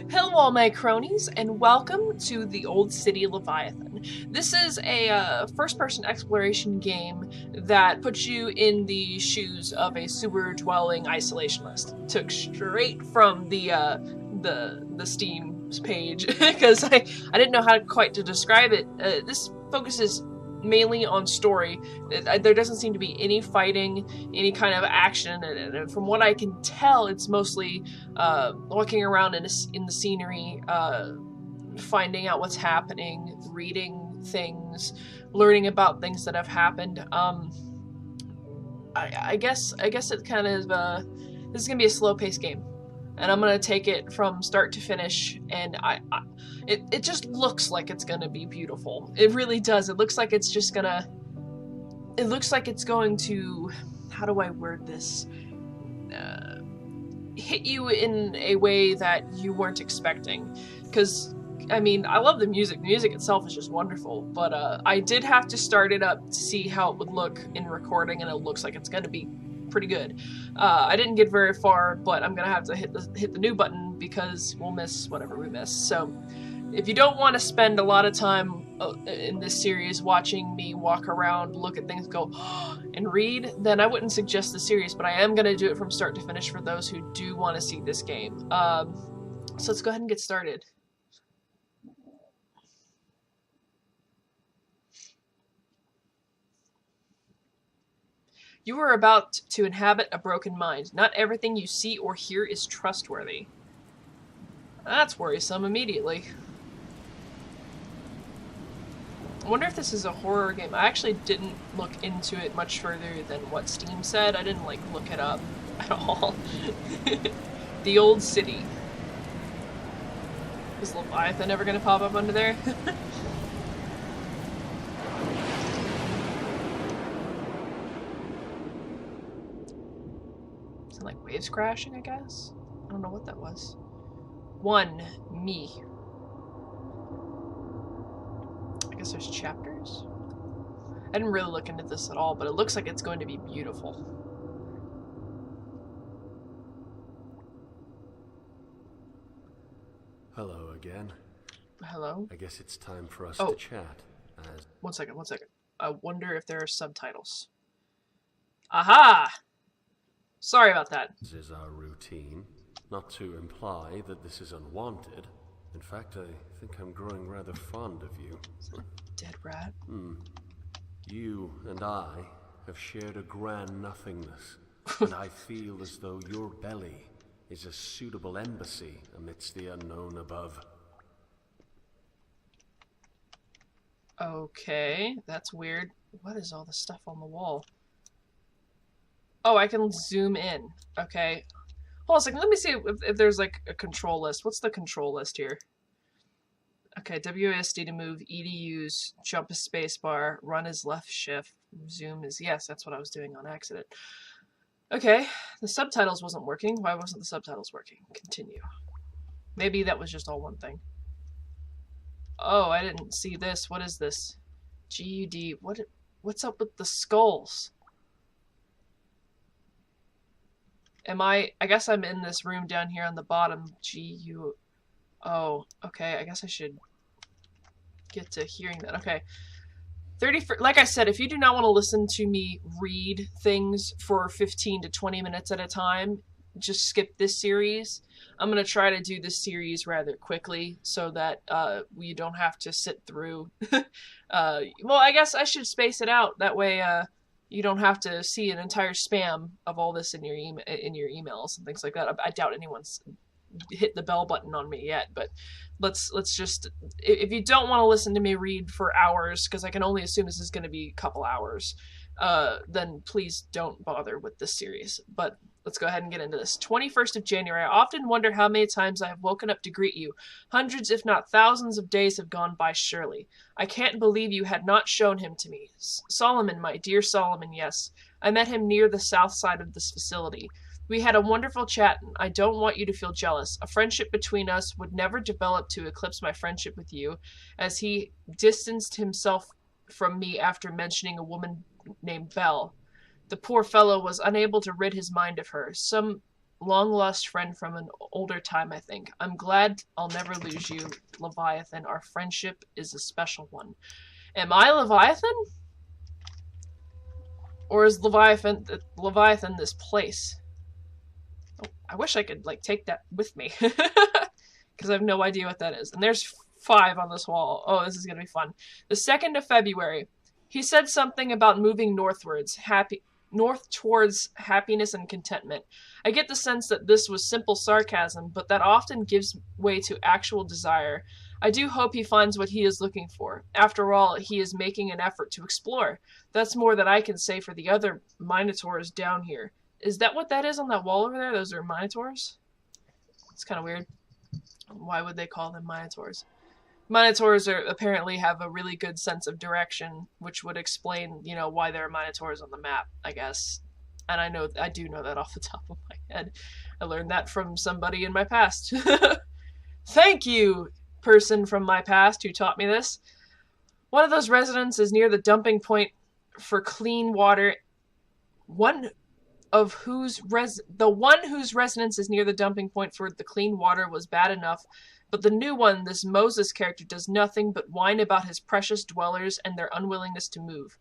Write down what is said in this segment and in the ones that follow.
Hello, my cronies, and welcome to the Old City Leviathan. This is a first-person exploration game that puts you in the shoes of a sewer-dwelling isolationist. Took straight from the Steam page because I didn't know how quite to describe it. This focuses mainly on story. There doesn't seem to be any fighting, any kind of action, and from what I can tell, it's mostly walking around in the scenery, finding out what's happening, reading things, learning about things that have happened. I guess it kind of this is gonna be a slow-paced game, and I'm gonna take it from start to finish, and it just looks like it's gonna be beautiful. It really does. It looks like it's just gonna. It looks like it's going to. How do I word this? Hit you in a way that you weren't expecting. Because, I mean, I love the music. The music itself is just wonderful. But I did have to start it up to see how it would look in recording, and it looks like it's gonna be pretty good. I didn't get very far, but I'm gonna have to hit the new button because we'll miss whatever we miss. So. If you don't want to spend a lot of time in this series watching me walk around, look at things, go, and read, then I wouldn't suggest the series, but I am going to do it from start to finish for those who do want to see this game. So let's go ahead and get started. You are about to inhabit a broken mind. Not everything you see or hear is trustworthy. That's worrisome immediately. I wonder if this is a horror game. I actually didn't look into it much further than what Steam said. I didn't, like, look it up at all. The Old City. Is Leviathan ever gonna pop up under there? Sound like waves crashing, I guess? I don't know what that was. Me. I guess there's chapters? I didn't really look into this at all, but it looks like it's going to be beautiful. Hello again. Hello? I guess it's time for us to chat. One second. I wonder if there are subtitles. Aha! Sorry about that. This is our routine. Not to imply that this is unwanted. In fact, I think I'm growing rather fond of you. Dead rat. You and I have shared a grand nothingness, and I feel as though your belly is a suitable embassy amidst the unknown above. Okay, that's weird. What is all the stuff on the wall? Oh, I can zoom in. Okay. Hold on a second, let me see if there's like a control list. What's the control list here? Okay, WASD to move, E to use, jump is spacebar, run is left shift, zoom is... Yes, that's what I was doing on accident. Okay, the subtitles wasn't working. Why wasn't the subtitles working? Continue. Maybe that was just all one thing. Oh, I didn't see this. What is this? GUD. What's up with the skulls? I guess I'm in this room down here on the bottom. Oh, okay, I guess I should get to hearing that. Okay. Like I said, if you do not want to listen to me read things for 15 to 20 minutes at a time, just skip this series. I'm going to try to do this series rather quickly so that we don't have to sit through. Well, I guess I should space it out. That way, you don't have to see an entire spam of all this in your emails and things like that. I doubt anyone's hit the bell button on me yet, but let's just, if you don't want to listen to me read for hours, because I can only assume this is going to be a couple hours, then please don't bother with this series. But let's go ahead and get into this. 21st of January. I often wonder how many times I have woken up to greet you. Hundreds, if not thousands of days have gone by surely. I can't believe you had not shown him to me. Solomon, my dear Solomon, yes. I met him near the south side of this facility. We had a wonderful chat, and I don't want you to feel jealous. A friendship between us would never develop to eclipse my friendship with you, as he distanced himself from me after mentioning a woman named Belle. The poor fellow was unable to rid his mind of her. Some long-lost friend from an older time, I think. I'm glad I'll never lose you, Leviathan. Our friendship is a special one. Am I Leviathan? Or is Leviathan this place? Oh, I wish I could, like, take that with me. Because I have no idea what that is. And there's 5 on this wall. Oh, this is going to be fun. The 2nd of February. He said something about moving north towards happiness and contentment. I get the sense that this was simple sarcasm, but that often gives way to actual desire. I do hope he finds what he is looking for. After all, he is making an effort to explore. That's more than I can say for the other Minotaurs down here. Is that what that is on that wall over there? Those are Minotaurs? It's kind of weird. Why would they call them Minotaurs? Minotaurs apparently have a really good sense of direction, which would explain, you know, why there are Minotaurs on the map, I guess. And I do know that off the top of my head. I learned that from somebody in my past. Thank you, person from my past who taught me this. One of those residents is near the dumping point for clean water. The one whose residence is near the dumping point for the clean water was bad enough. But the new one, this Moses character, does nothing but whine about his precious dwellers and their unwillingness to move.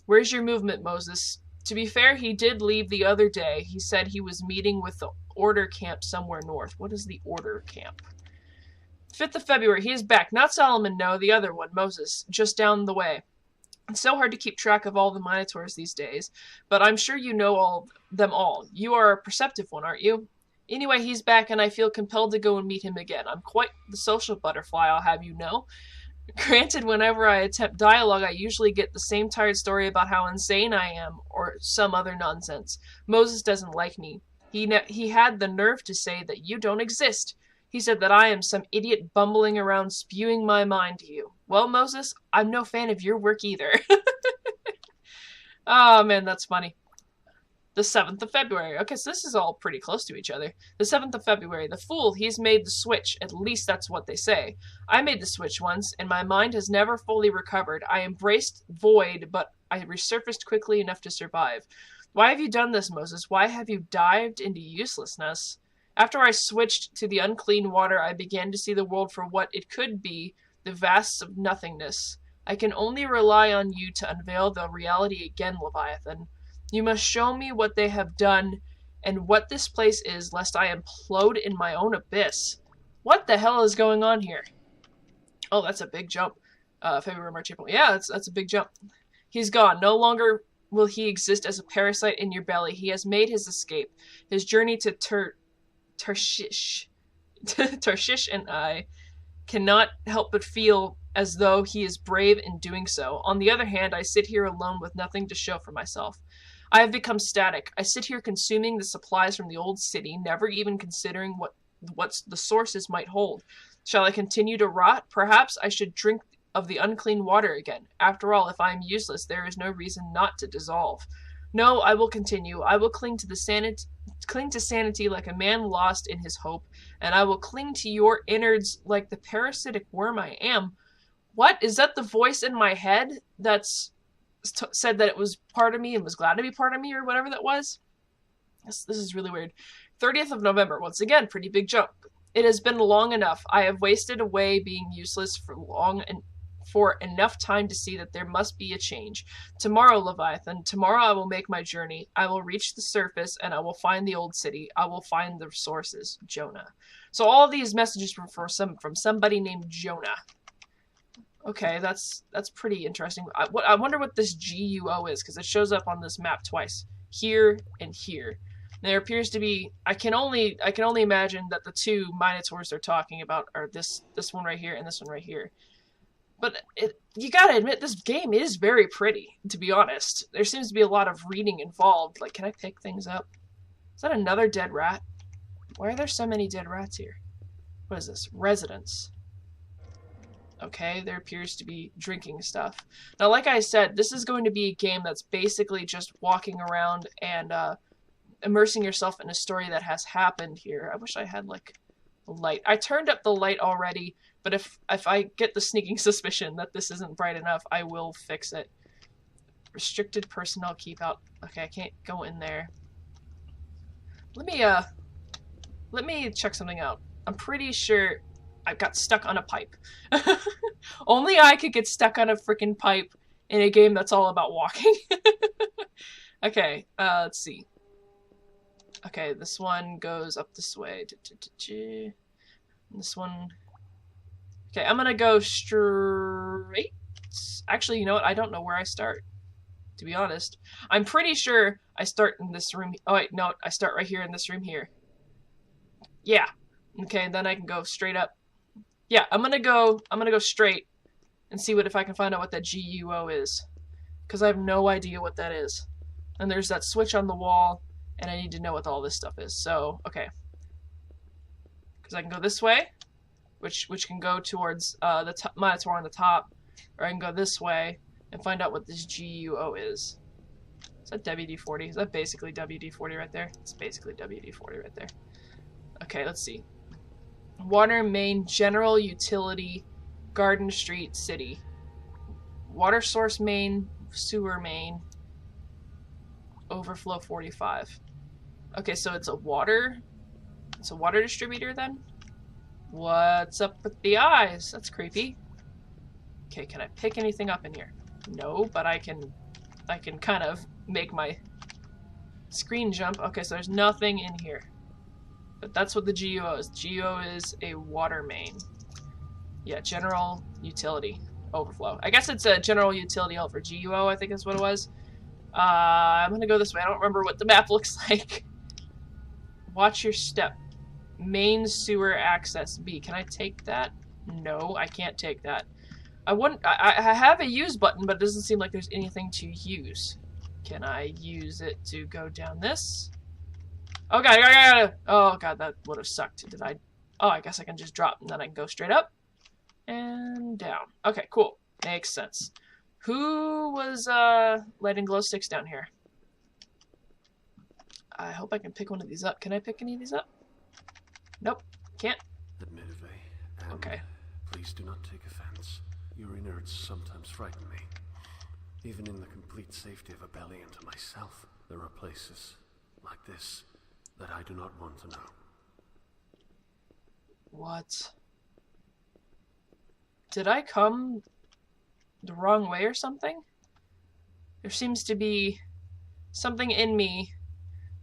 Where's your movement, Moses? To be fair, he did leave the other day. He said he was meeting with the Order camp somewhere north. What is the Order camp? 5th of February, he is back. Not Solomon, no, the other one, Moses, just down the way. It's so hard to keep track of all the Minotaurs these days, but I'm sure you know them all. You are a perceptive one, aren't you? Anyway, he's back, and I feel compelled to go and meet him again. I'm quite the social butterfly, I'll have you know. Granted, whenever I attempt dialogue, I usually get the same tired story about how insane I am, or some other nonsense. Moses doesn't like me. He had the nerve to say that you don't exist. He said that I am some idiot bumbling around spewing my mind to you. Well, Moses, I'm no fan of your work either. Oh, man, that's funny. The 7th of February. Okay, so this is all pretty close to each other. The 7th of February. The fool, he's made the switch. At least that's what they say. I made the switch once, and my mind has never fully recovered. I embraced void, but I resurfaced quickly enough to survive. Why have you done this, Moses? Why have you dived into uselessness? After I switched to the unclean water, I began to see the world for what it could be, the vasts of nothingness. I can only rely on you to unveil the reality again, Leviathan. You must show me what they have done and what this place is, lest I implode in my own abyss. What the hell is going on here? Oh, that's a big jump. February, March, April. Yeah, that's a big jump. He's gone. No longer will he exist as a parasite in your belly. He has made his escape. His journey to Tarshish. Tarshish and I cannot help but feel as though he is brave in doing so. On the other hand, I sit here alone with nothing to show for myself. I have become static. I sit here consuming the supplies from the old city, never even considering what the sources might hold. Shall I continue to rot? Perhaps I should drink of the unclean water again. After all, if I am useless, there is no reason not to dissolve. No, I will continue. I will cling to sanity like a man lost in his hope, and I will cling to your innards like the parasitic worm I am. What? Is that the voice in my head that's said that it was part of me and was glad to be part of me, or whatever that was? This is really weird. 30th of November. Once again, pretty big jump. It has been long enough. I have wasted away being useless for enough time to see that there must be a change. Tomorrow, Leviathan, tomorrow I will make my journey. I will reach the surface, and I will find the old city. I will find the sources. Jonah. So all of these messages were from somebody named Jonah. Okay, that's pretty interesting. I wonder what this GUO is, because it shows up on this map twice. Here and here. There appears to be... I can only imagine that the 2 Minotaurs they're talking about are this one right here and this one right here. But you gotta admit, this game is very pretty, to be honest. There seems to be a lot of reading involved. Like, can I pick things up? Is that another dead rat? Why are there so many dead rats here? What is this? Residence. Okay, there appears to be drinking stuff. Now, like I said, this is going to be a game that's basically just walking around and immersing yourself in a story that has happened here. I wish I had, like, a light. I turned up the light already, but if I get the sneaking suspicion that this isn't bright enough, I will fix it. Restricted personnel keep out. Okay, I can't go in there. Let Let me check something out. I'm pretty sure I got stuck on a pipe. Only I could get stuck on a freaking pipe in a game that's all about walking. Okay, let's see. Okay, this one goes up this way. This one... Okay, I'm gonna go straight. Actually, you know what? I don't know where I start, to be honest. I'm pretty sure I start in this room. Oh, wait, no, I start right here in this room here. Yeah. Okay, and then I can go straight up. Yeah, I'm gonna go straight and see if I can find out what that GUO is. Because I have no idea what that is. And there's that switch on the wall, and I need to know what all this stuff is. So, okay. Because I can go this way, which can go towards the monitor on the top, or I can go this way and find out what this GUO is. Is that WD-40? Is that basically WD-40 right there? It's basically WD-40 right there. Okay, let's see. Water main, general utility, Garden Street, city. Water source main, sewer main, overflow 45. Okay, so it's a water distributor then? What's up with the eyes? That's creepy. Okay, can I pick anything up in here? No, but I can kind of make my screen jump. Okay, so there's nothing in here. But that's what the GUO is. GUO is a water main. Yeah, general utility overflow. I guess it's a general utility over GUO, I think that's what it was. I'm gonna go this way. I don't remember what the map looks like. Watch your step. Main sewer access B. Can I take that? No, I can't take that. I have a use button, but it doesn't seem like there's anything to use. Can I use it to go down this? Oh god, oh god, that would have sucked. Did I? Oh, I guess I can just drop and then I can go straight up and down. Okay, cool. Makes sense. Who was lighting glow sticks down here? I hope I can pick one of these up. Can I pick any of these up? Nope, can't. Admittedly, okay. Please do not take offense. Your innards sometimes frighten me. Even in the complete safety of a belly and to myself, there are places like this that I do not want to know. What? Did I come the wrong way or something? There seems to be something in me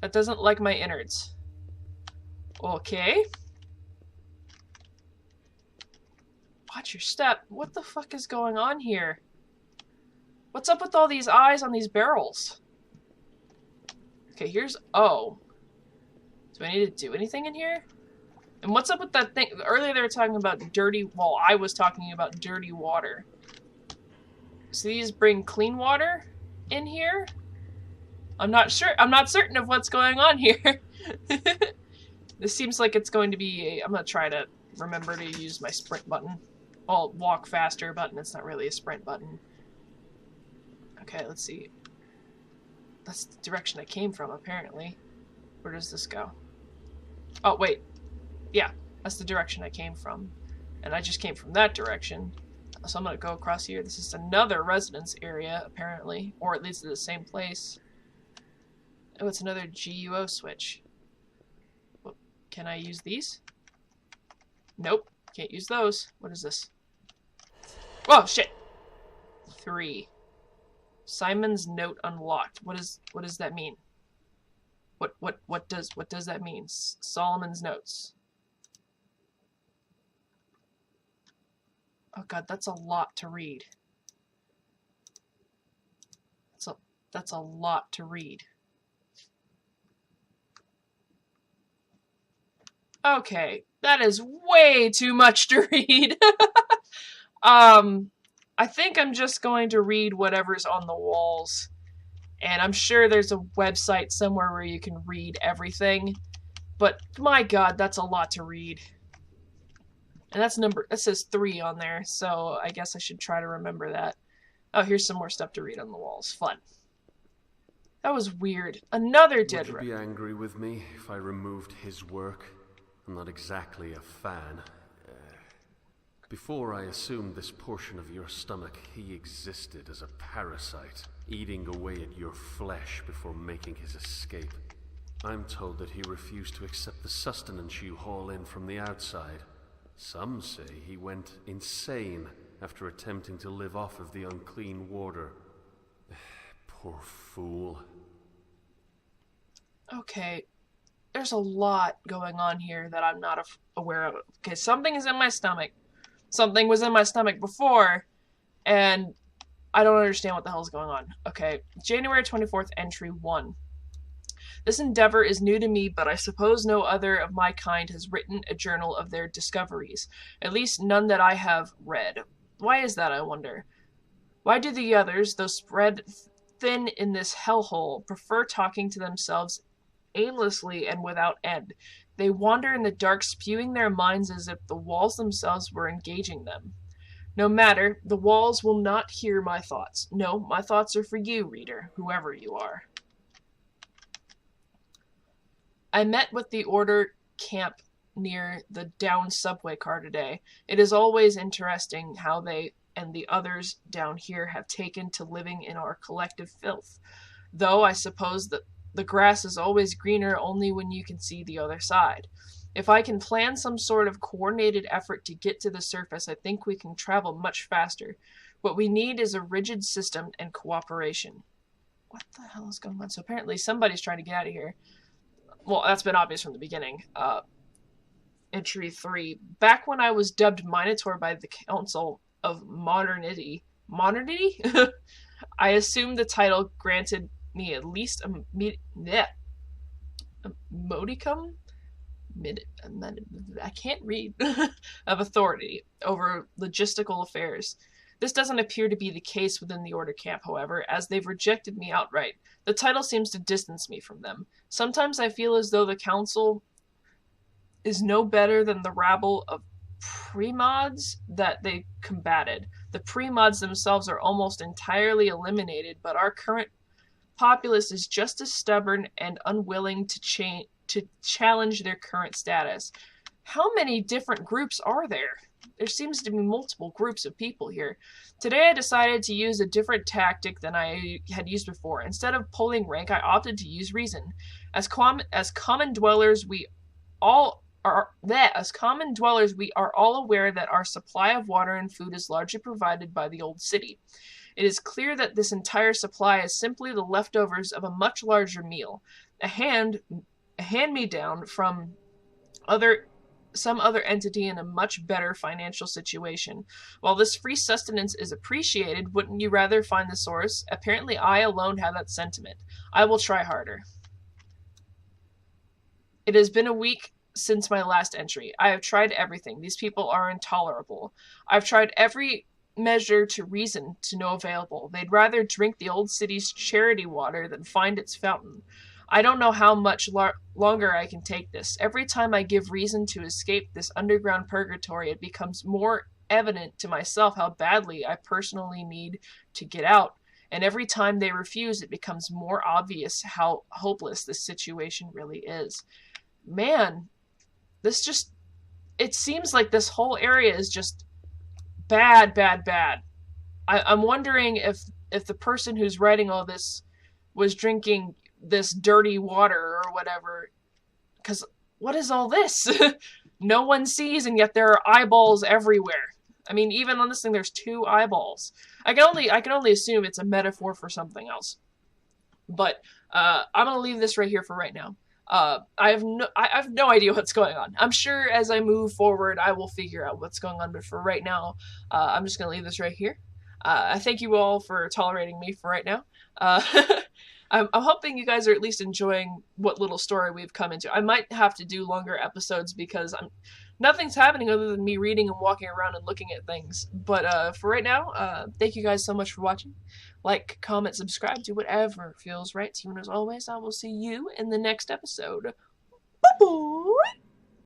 that doesn't like my innards. Okay. Watch your step. What the fuck is going on here? What's up with all these eyes on these barrels? Okay, here's... Oh. Do I need to do anything in here? And what's up with that thing? Earlier they were talking about dirty... Well, I was talking about dirty water. So these bring clean water in here? I'm not sure. I'm not certain of what's going on here. This seems like it's going to be a... I'm going to try to remember to use my sprint button. Well, walk faster button. It's not really a sprint button. Okay, let's see. That's the direction I came from, apparently. Where does this go? Oh, wait. Yeah, that's the direction I came from. And I just came from that direction. So I'm going to go across here. This is another residence area, apparently. Or it leads to the same place. Oh, it's another GUO switch. Well, can I use these? Nope. Can't use those. What is this? Whoa, shit! 3. Simon's note unlocked. What does that mean? What does that mean? Solomon's notes. Oh god, that's a lot to read. That's a lot to read. Okay, that is way too much to read. I think I'm just going to read whatever's on the walls. And I'm sure there's a website somewhere where you can read everything. But my god, that's a lot to read. And that says 3 on there, so I guess I should try to remember that. Oh, here's some more stuff to read on the walls. Fun. That was weird. Another dead record. Would you be angry with me if I removed his work? I'm not exactly a fan. Before I assumed this portion of your stomach, he existed as a parasite, eating away at your flesh before making his escape. I'm told that he refused to accept the sustenance you haul in from the outside. Some say he went insane after attempting to live off of the unclean water. Poor fool. Okay, there's a lot going on here that I'm not aware of. Okay, something is in my stomach. Something was in my stomach before, and I don't understand what the hell's going on. Okay, January 24th, entry 1. This endeavor is new to me, but I suppose no other of my kind has written a journal of their discoveries. At least none that I have read. Why is that, I wonder? Why do the others, though spread thin in this hellhole, prefer talking to themselves aimlessly and without end? They wander in the dark, spewing their minds as if the walls themselves were engaging them. No matter, the walls will not hear my thoughts. No, my thoughts are for you, reader, whoever you are. I met with the Order camp near the down subway car today. It is always interesting how they and the others down here have taken to living in our collective filth. Though I suppose that the grass is always greener only when you can see the other side. If I can plan some sort of coordinated effort to get to the surface, I think we can travel much faster. What we need is a rigid system and cooperation. What the hell is going on? So apparently somebody's trying to get out of here. Well, that's been obvious from the beginning. Entry 3. Back when I was dubbed Minotaur by the Council of Modernity, I assumed the title granted me at least a modicum? I can't read. Of authority over logistical affairs. This doesn't appear to be the case within the Order camp, however, as they've rejected me outright. The title seems to distance me from them. Sometimes I feel as though the Council is no better than the rabble of pre-mods that they combated. The pre-mods themselves are almost entirely eliminated, but our current populace is just as stubborn and unwilling to challenge their current status. How many different groups are there? There seems to be multiple groups of people here. Today I decided to use a different tactic than I had used before. Instead of pulling rank, I opted to use reason. As common dwellers, we are all aware that our supply of water and food is largely provided by the old city. It is clear that this entire supply is simply the leftovers of a much larger meal, a hand-me-down from some other entity in a much better financial situation. While this free sustenance is appreciated, wouldn't you rather find the source? Apparently I alone have that sentiment. I will try harder. It has been a week since my last entry. I have tried everything. These people are intolerable. I've tried every measure to reason to no available. They'd rather drink the old city's charity water than find its fountain. I don't know how much longer I can take this. Every time I give reason to escape this underground purgatory, it becomes more evident to myself how badly I personally need to get out. And every time they refuse, it becomes more obvious how hopeless this situation really is. Man, it seems like this whole area is just bad, bad, bad. I'm wondering if the person who's writing all this was drinking this dirty water or whatever, because what is all this? No one sees, and yet there are eyeballs everywhere. I mean, even on this thing, there's 2 eyeballs. I can only assume it's a metaphor for something else. But I'm gonna leave this right here for right now. I have no idea what's going on. I'm sure as I move forward, I will figure out what's going on. But for right now, I'm just gonna leave this right here. I thank you all for tolerating me for right now. I'm hoping you guys are at least enjoying what little story we've come into. I might have to do longer episodes because nothing's happening other than me reading and walking around and looking at things. But for right now, thank you guys so much for watching. Like, comment, subscribe, do whatever feels right to you. And as always, I will see you in the next episode. Bye-bye!